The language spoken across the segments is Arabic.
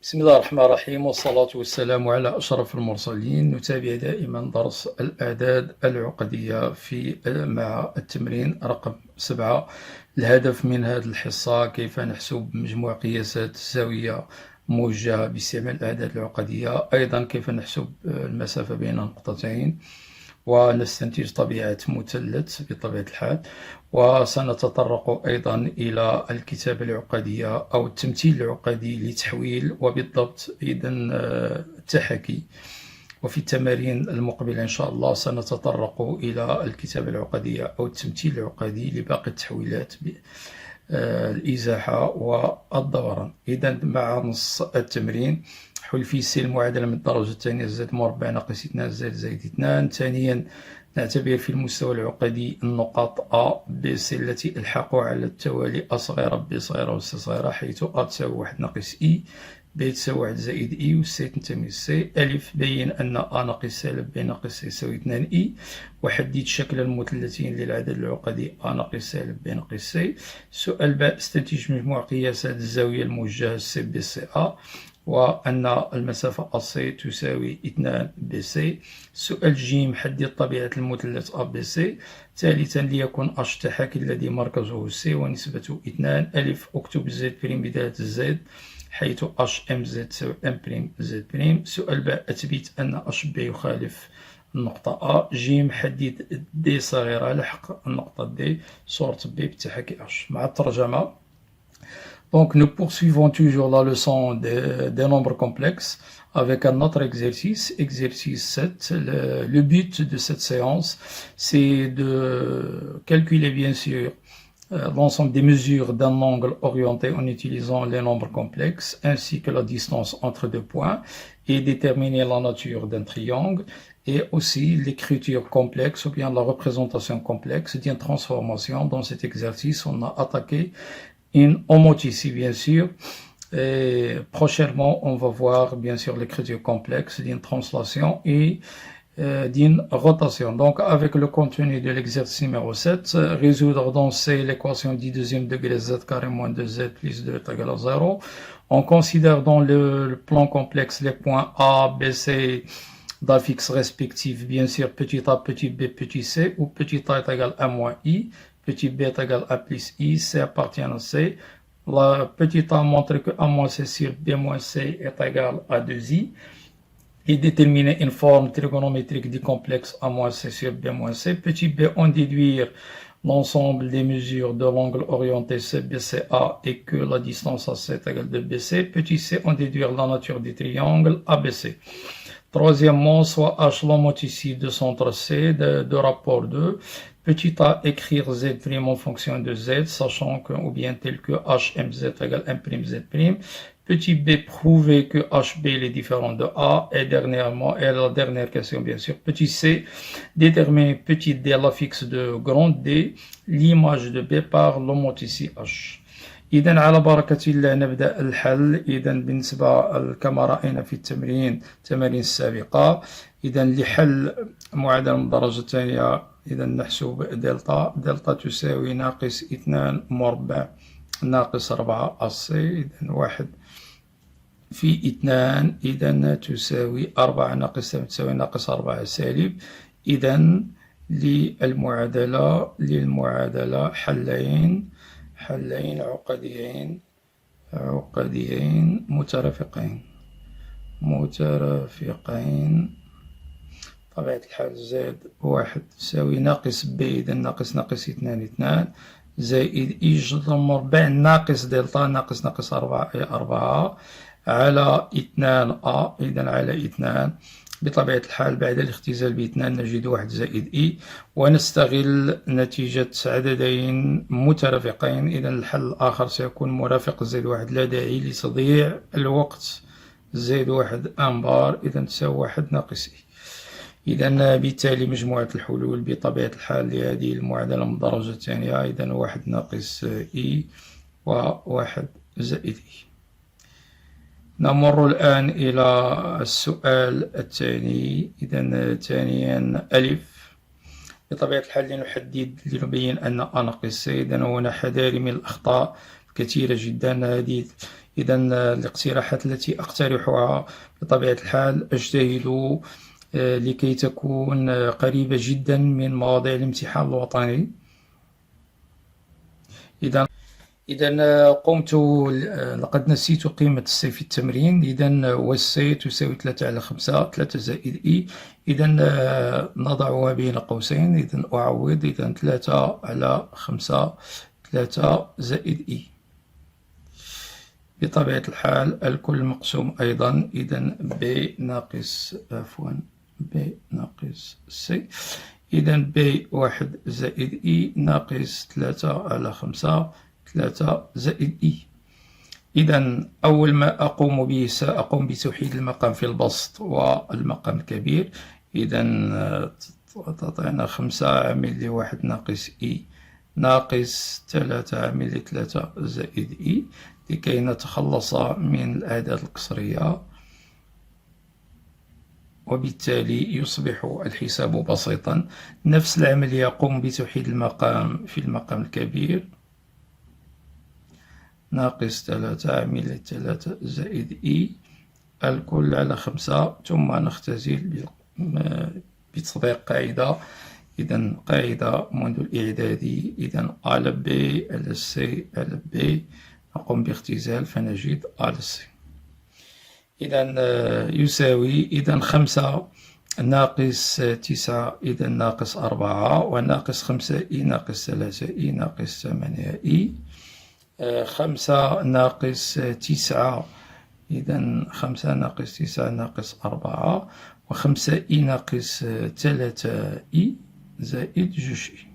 بسم الله الرحمن الرحيم، والصلاة والسلام على أشرف المرسلين. نتابع دائما درس الأعداد العقدية مع التمرين رقم 7. الهدف من هذه الحصة كيف نحسب مجموع قياسات الزاوية موجهة باستعمال الأعداد العقدية، أيضا كيف نحسب المسافة بين نقطتين، ونستنتج طبيعة مثلث بطبيعة الحال. وسنتطرق أيضا إلى الكتابة العقدية أو التمثيل العقدي لتحويل وبالضبط إذا التحكي. وفي التمارين المقبلة إن شاء الله سنتطرق إلى الكتابة العقدية أو التمثيل العقدي لباقي التحويلات، الإزاحة والدوران. إذا مع نص التمرين: حل في سي المعادلة من الدرجة الثانية زائد مربع ناقص 2 زائد 2. ثانيا نعتبر في المستوى العقدي النقاط أ ب سي التي ألحقوا على التوالي أ صغيرة ب صغيرة و سي صغيرة، حيث أ تساوي 1 ناقص إي، ب تساوي 1 زائد إي، و سي تنتمي لسي. ألف: بين أن أ ناقص سالب ب ناقص سي يساوي 2 إي، وحدد شكل المثلثين للعدد العقدي أ ناقص سالب ب ناقص سي. سؤال ب: استنتج مجموع قياسات الزاوية الموجهة سي ب سي أ، وأن المسافة AC تساوي 2 بسي. سؤال ج: حدد طبيعة المثلث ABC. ثالثا: ليكن H تحاكي الذي مركزه C ونسبته 2. ألف: اكتب Z بريم بدالة Z، حيث HMZ تساوي M'. سؤال ب: أثبت أن HB يخالف النقطة A. ج: حدد D صغيرة لحق النقطة D صورة B بتحاكي H. مع الترجمة: Donc, nous poursuivons toujours la leçon des nombres complexes avec un autre exercice, exercice 7. Le but de cette séance, c'est de calculer bien sûr l'ensemble des mesures d'un angle orienté en utilisant les nombres complexes, ainsi que la distance entre deux points, et déterminer la nature d'un triangle, et aussi l'écriture complexe ou bien la représentation complexe d'une transformation. Dans cet exercice, on a attaqué une homothétie, bien sûr, et prochainement on va voir bien sûr l'écriture complexe d'une translation et d'une rotation. Donc avec le contenu de l'exercice numéro 7, résoudre dans C l'équation du deuxième degré z carré moins 2z plus 2 est égal à 0. On considère dans le plan complexe les points A, B, C d'affixes respectifs, bien sûr petit a, petit b, petit c, où petit a est égal à moins i, petit b est égal à plus i, c appartient à c. La petit a montre que a moins c sur b moins c est égal à 2i, et déterminer une forme trigonométrique du complexe a moins c sur b moins c. Petit b, on déduire l'ensemble des mesures de l'angle orienté CBCA et que la distance AC est égale de BC. Petit c, on déduire la nature du triangle ABC. Troisièmement, soit H l'homothétie de centre C de rapport 2. Petit a, écrire Z' en fonction de Z, sachant que, ou bien tel que HMZ égale M'Z'. Petit b, prouver que HB est différent de A. Et dernièrement, et la dernière question bien sûr, petit c, déterminer petit d l'affixe de grand D, l'image de B par l'homothétie H. إذن على بركة الله نبدأ الحل. إذن بالنسبة كما رأينا في التمارين السابقة، إذن لحل معادلة من الدرجة الثانية، إذن نحسب دلتا تساوي ناقص 2 مربع ناقص 4 أصي. إذن 1 في 2 إذن تساوي 4 ناقص 8 تساوي ناقص 4 سالب. إذن للمعادلة حلين عقديين مترافقين. طبيعة الحال زائد 1 تساوي ناقص ب، إذا ناقص 2 زائد إي جذر مربع ناقص دلتا ناقص 4 على 2 أ، إذا على 2. بطبيعة الحال بعد الاختزال باثنان نجد 1 زائد إي، ونستغل نتيجة عددين مترافقين. إذا الحل الآخر سيكون مرافق زائد 1، لا داعي لتضييع الوقت. زائد 1 أم بار، إذا تساوي 1 ناقص إي. إذا بالتالي مجموعة الحلول بطبيعة الحال لهذه المعادلة من الدرجة الثانية، إذا 1 ناقص إي و1 زائد إي. نمر الآن إلى السؤال الثاني. إذا ثانيا ألف، بطبيعة الحال لنبين أن أ ناقص سي. إذا هنا حذاري من الأخطاء كثيرة جدا. هذه إذا الاقتراحات التي أقترحها بطبيعة الحال أجتهد لكي تكون قريبة جدا من مواضيع الامتحان الوطني. إذا قمت لقد نسيت قيمة السي في التمرين. إذا والسي تساوي 3/5 3 زائد إي. إذا نضعها بين قوسين. إذا أعوض. إذا 3/5 3 زائد إي. بطبيعة الحال الكل مقسوم أيضا. إذا ب ناقص سي. إذا ب1 زائد إي ناقص 3/5 3 زائد إي. إذا أول ما أقوم به سأقوم بتوحيد المقام في البسط والمقام الكبير. إذا تعطينا 5/1 ناقص إي ناقص 3/3 زائد إي لكي نتخلص من الأعداد الكسرية، وبالتالي يصبح الحساب بسيطا. نفس العملية يقوم بتوحيد المقام في المقام الكبير. ناقص 3/3 زائد إي الكل على 5، ثم نختزل بتطبيق قاعدة. إذا قاعدة منذ الإعدادي. إذا أ على بي على سي على بي نقوم باختزال فنجد أ على سي. إذا يساوي. إذا 5 ناقص 9 إذا ناقص 4 وناقص 5 إي ناقص 3 إي ناقص 8 إي. 5 ناقص 9 إذا 5 ناقص 9 ناقص 4 و5 إي ناقص 3 إي زائد 2 إي.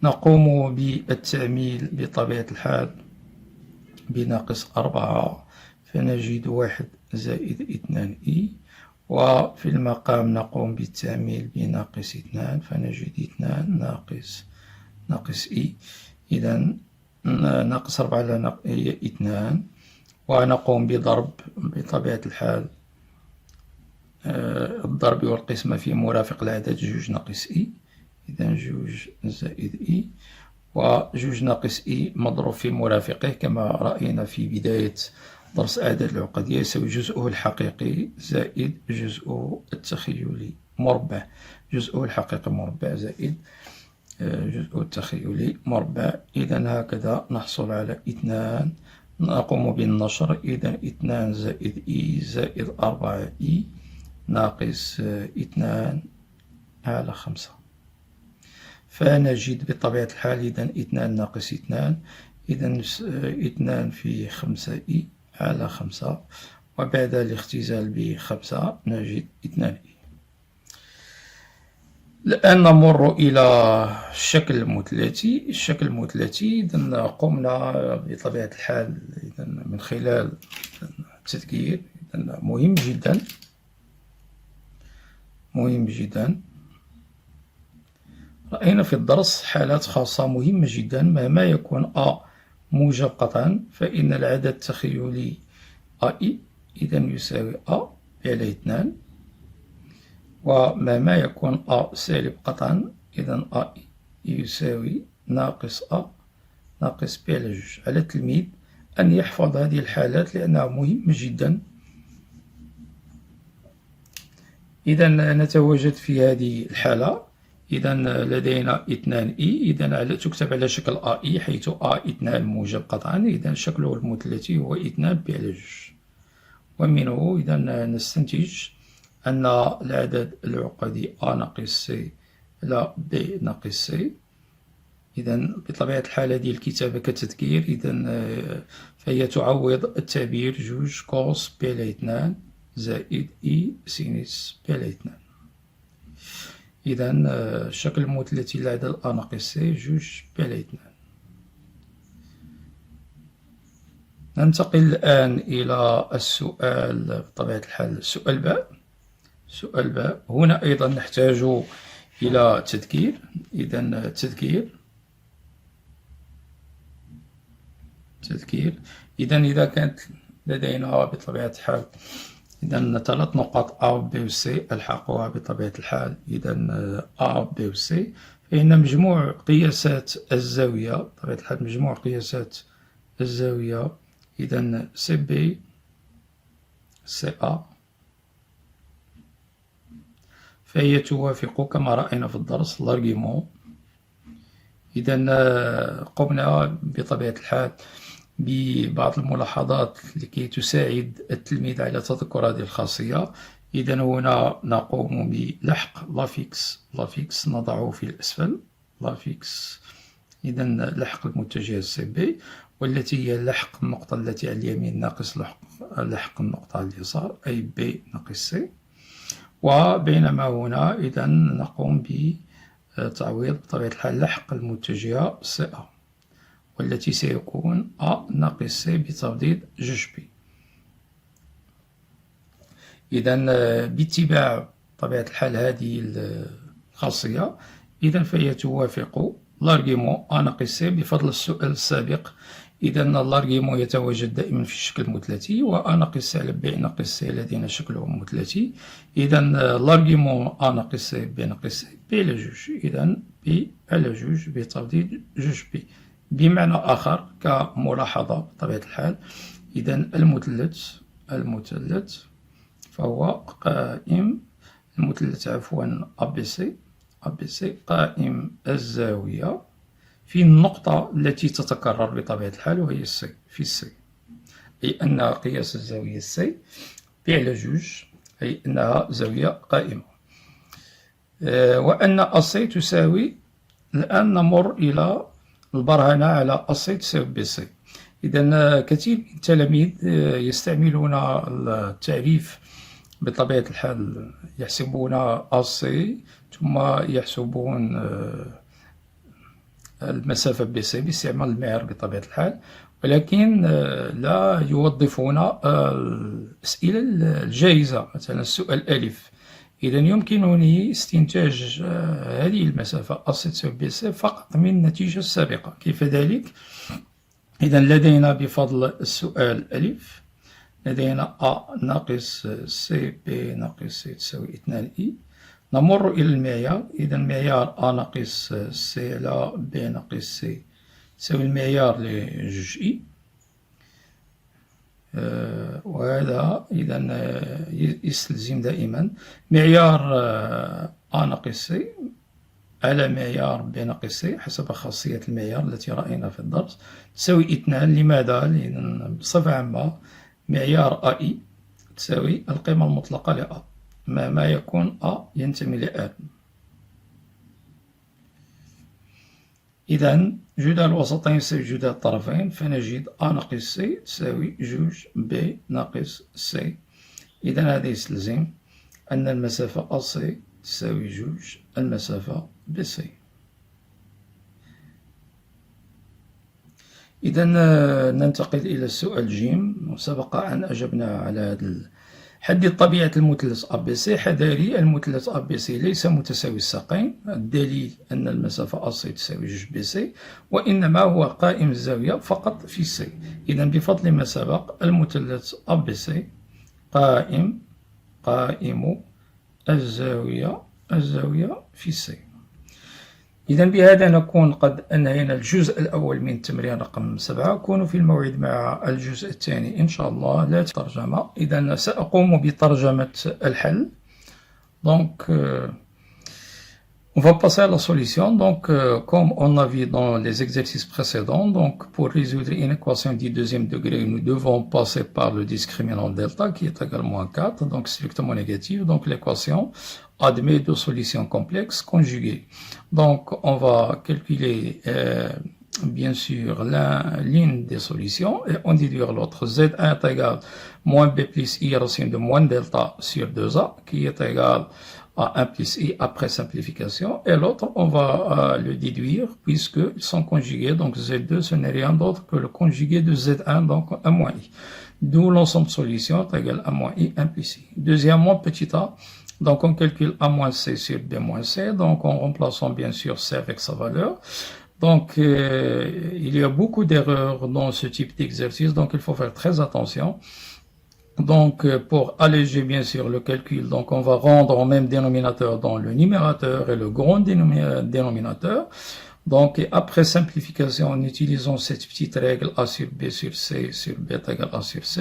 نقوم بالتعميل بطبيعة الحال بناقص 4 فنجد 1 زائد 2 إي، وفي المقام نقوم بالتعميل بناقص 2 فنجد 2 ناقص إي. إذا ناقص 4 هي 2، ونقوم بضرب بطبيعة الحال الضرب والقسمة في مرافق العدد 2 ناقص إي. إذا 2 زائد إي، و2 ناقص إي مضروب في مرافقه كما رأينا في بداية درس أعداد العقدية يساوي جزءه الحقيقي زائد جزءه التخيلي مربع. جزءه الحقيقي مربع زائد جزءه التخيلي مربع. إذا هكذا نحصل على 2. نقوم بالنشر. إذا 2 زائد إي زائد 4 إي ناقص 2 على 5. فنجد بطبيعة الحال إذا 2 ناقص 2 إذا 2 في 5 إي على 5، وبعد الاختزال ب5 نجد 2 إي. الآن نمر إلى الشكل المثلثي. الشكل المثلثي إذا قمنا بطبيعة الحال إذا من خلال التذكير. إذا مهم جدا رأينا في الدرس حالات خاصة مهمة جدا. مهما يكون أ موجب قطعا فإن العدد التخيلي أ إذا يساوي أ على 2، ومهما يكون أ سالب قطعا إذا أ يساوي ناقص أ ناقص ب على 2. على التلميذ أن يحفظ هذه الحالات لأنها مهمة جدا. إذا نتواجد في هذه الحالة. إذا لدينا 2 إي. إذا تكتب على شكل أ إي حيث أ 2 موجب قطعا. إذا شكله المثلثي هو 2 ب على 2، ومنه إذا نستنتج أن العدد العقدي أ ناقص سي على ب ناقص سي. إذا بطبيعة الحال هذه الكتابة كتذكير. إذا فهي تعوض التعبير 2 كوس ب على 2 زائد إي سينوس ب على 2. إذا الشكل المثلثي للعدد أ ناقص سي 2 ب على 2. ننتقل الآن إلى السؤال بطبيعة الحال سؤال باء. هنا أيضا نحتاج إلى تذكير. إذا تذكير. إذا كانت لدينا بطبيعة الحال إذا 3 نقاط أ و ب و سي ألحقها بطبيعة الحال. إذا أ و ب و سي فإن مجموع قياسات الزاوية بطبيعة الحال مجموع قياسات الزاوية إذا سي بي سي أ فهي توافق كما رأينا في الدرس الارغيومون. إذا قمنا بطبيعة الحال ببعض الملاحظات لكي تساعد التلميذ على تذكر هذه الخاصية. إذا هنا نقوم بلحق لافيكس نضعه في الأسفل لافيكس. إذا لحق المتجه سي بي، والتي هي لحق النقطة التي على اليمين ناقص لحق النقطة على اليسار، أي بي ناقص سي. وبينما هنا إذا نقوم بتعويض بطبيعة الحال لحق المتجهة سي أ، والتي سيكون أ ناقص سي بتفضيل جوج بي. إذا باتباع طبيعة الحال هذه الخاصية، إذا فهي توافق لارغيومون أ ناقص سي بفضل السؤال السابق. إذا اللارغيومون يتواجد دائما في الشكل مثلثي، وأ ناقص سي على بي ناقص سي لدينا شكله مثلثي. إذا لارغيومون أ ناقص سي بي ناقص سي بي على جوج، إذا بي على جوج بتفضيل جوج بي. بمعنى آخر كملاحظة بطبيعة الحال، إذا المثلث فهو قائم المثلث أ بي سي قائم الزاوية في النقطة التي تتكرر بطبيعة الحال، وهي السي في السي، أي أن قياس الزاوية السي بي على جوج، أي أنها زاوية قائمة. وأن السي تساوي، الآن نمر إلى البرهنة على السي تساوي بي سي. إذا كثير من التلاميذ يستعملون التعريف بطبيعة الحال، يحسبون السي ثم يحسبون المسافة بي سي باستعمال المعيار بطبيعة الحال، ولكن لا يوظفون الأسئلة الجاهزة، مثلا السؤال ألف. إذا يمكنني استنتاج هذه المسافة السي تساوي بي سي فقط من النتيجة السابقة. كيف ذلك؟ إذا لدينا بفضل السؤال ألف لدينا أ ناقص سي بي ناقص سي تساوي 2 إي. نمر إلى المعيار. إذا معيار أ ناقص سي على بي ناقص سي تساوي المعيار لجوج إي، وهذا إذا يستلزم دائما معيار أ ناقص سي على معيار بي ناقص سي حسب خاصية المعيار التي رأينا في الدرس تساوي 2. لماذا؟ لأن بصفة عامة معيار أ إي تساوي القيمة المطلقة لأ، ما يكون أ ينتمي لآ. إذا جدال الوسطين يساوي جدال الطرفين، فنجد أ ناقص سي تساوي جوج بي ناقص سي. إذا هذا يستلزم أن المسافة أ سي تساوي جوج المسافة بي سي. إذا ننتقل إلى السؤال جيم. سبق أن أجبنا على هذا حدد طبيعة المثلث أ بي سي. حذاري، المثلث أ بي سي ليس متساوي الساقين، الدليل أن المسافة أ سي تساوي جوج بي سي، وإنما هو قائم الزاوية فقط في سي. إذا بفضل ما سبق المثلث أ بي سي قائم الزاوية في سي. إذا بهذا نكون قد أنهينا الجزء الأول من التمرين رقم 7. كونوا في الموعد مع الجزء الثاني إن شاء الله. لا ترجمة. إذا سأقوم بترجمة الحل. Donc, on va passer à la solution. Donc, comme on a vu dans les exercices précédents, donc pour résoudre une équation du deuxième degré, nous devons passer par le discriminant delta qui est égal à -4, donc strictement négatif. Donc, l'équation admet deux solutions complexes conjuguées. Donc, on va calculer bien sûr l'une des solutions et on déduire l'autre. Z1 est égal à moins b plus i racine de moins delta sur 2a qui est égal à 1 plus i après simplification, et l'autre on va le déduire puisqu'ils sont conjugués. Donc Z2 ce n'est rien d'autre que le conjugué de Z1, donc 1 moins i. D'où l'ensemble de solutions est égal à 1 moins i 1 plus i. Deuxièmement, petit a. Donc on calcule A moins C sur B moins C, donc en remplaçant bien sûr C avec sa valeur. Donc il y a beaucoup d'erreurs dans ce type d'exercice, donc il faut faire très attention. Donc pour alléger bien sûr le calcul, donc on va rendre au même dénominateur dans le numérateur et le grand dénominateur. Donc, et après simplification, en utilisant cette petite règle A sur B sur C sur B est égal A sur C,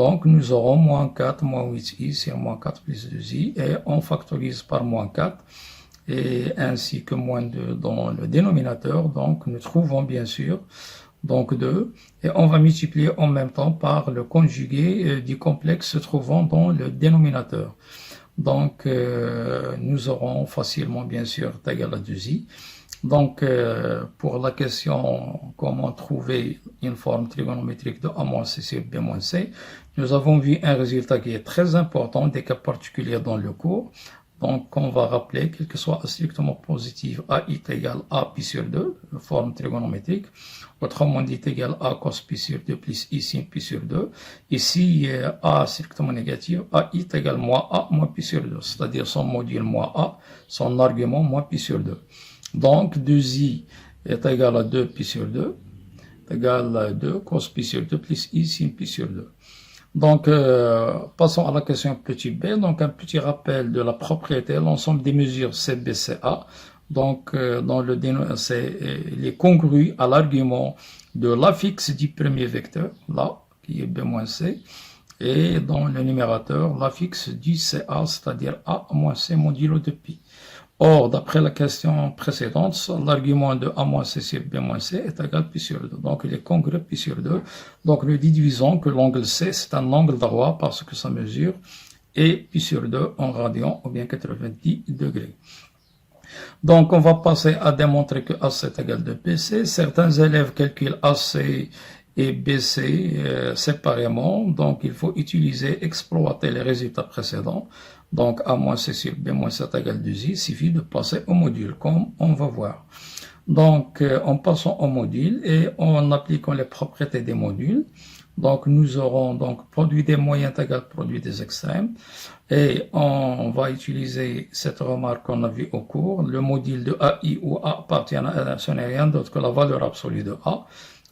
donc nous aurons moins 4 moins 8i sur moins 4 plus 2i, et on factorise par moins 4, et ainsi que moins 2 dans le dénominateur. Donc, nous trouvons bien sûr donc 2, et on va multiplier en même temps par le conjugué du complexe se trouvant dans le dénominateur. Donc, nous aurons facilement, bien sûr, est égal à 2i. Donc, pour la question comment trouver une forme trigonométrique de A-C sur B-C, nous avons vu un résultat qui est très important, des cas particuliers dans le cours. Donc, on va rappeler, quel que soit A strictement positif, A est égal à pi sur 2, forme trigonométrique. Autrement dit, est égal à cos pi sur 2 plus I sin pi sur 2. Ici, A strictement négatif, A est égal moins A moins pi sur 2, c'est-à-dire son module moins A, son argument moins pi sur 2. Donc, 2i est égal à 2 pi sur 2, est égal à 2 cos pi sur 2 plus I sin pi sur 2. Donc, passons à la question petit b. Donc, un petit rappel de la propriété, l'ensemble des mesures CBCA. Donc, dans le c'est les congrus à l'argument de l'affixe du premier vecteur, là, qui est B-C, et dans le numérateur, l'affixe du CA, c'est-à-dire A moins C modulo de pi. Or, d'après la question précédente, l'argument de A-C sur B-C est égal à pi sur 2. Donc, il est congru pi sur 2. Donc, nous déduisons que l'angle C, c'est un angle droit parce que sa mesure est pi sur 2 en radian ou bien 90 degrés. Donc, on va passer à démontrer que AC est égal à BC. Certains élèves calculent AC et BC séparément. Donc, il faut exploiter les résultats précédents. Donc, A-C sur B-C est égal à 2i. Il suffit de passer au module, comme on va voir. Donc, en passant au module et en appliquant les propriétés des modules, donc nous aurons donc produit des moyens égal produit des extrêmes. Et on va utiliser cette remarque qu'on a vue au cours. Le module de AI où A appartient à ce n'est rien d'autre que la valeur absolue de A.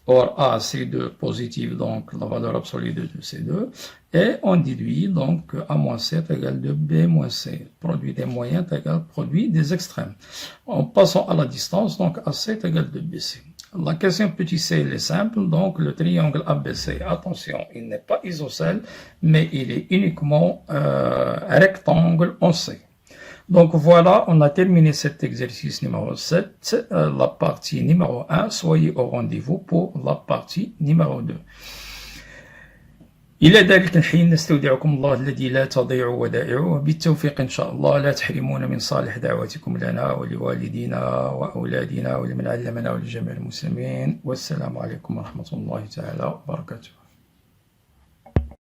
Or, A, c'est 2 positif, donc la valeur absolue de 2, c'est 2. Et on déduit donc que A moins C est égal de B moins C. Produit des moyens est égal produit des extrêmes. En passant à la distance, donc AC est égal de BC. La question petit c, elle est simple. Donc, le triangle ABC, attention, il n'est pas isocèle, mais il est uniquement rectangle en C. Donc voilà, on a terminé cet exercice numéro 7, la partie numéro 1. Soyez au rendez-vous pour la partie numéro 2. إلى ذلك الحين نستودعكم الله الذي لا تضيع ودائعه، بالتوفيق إن شاء الله. لا تحرمون من صالح دعواتكم لنا ولوالدينا وأولادنا ولمن علمنا ولجميع المسلمين. والسلام عليكم ورحمة الله تعالى وبركاته.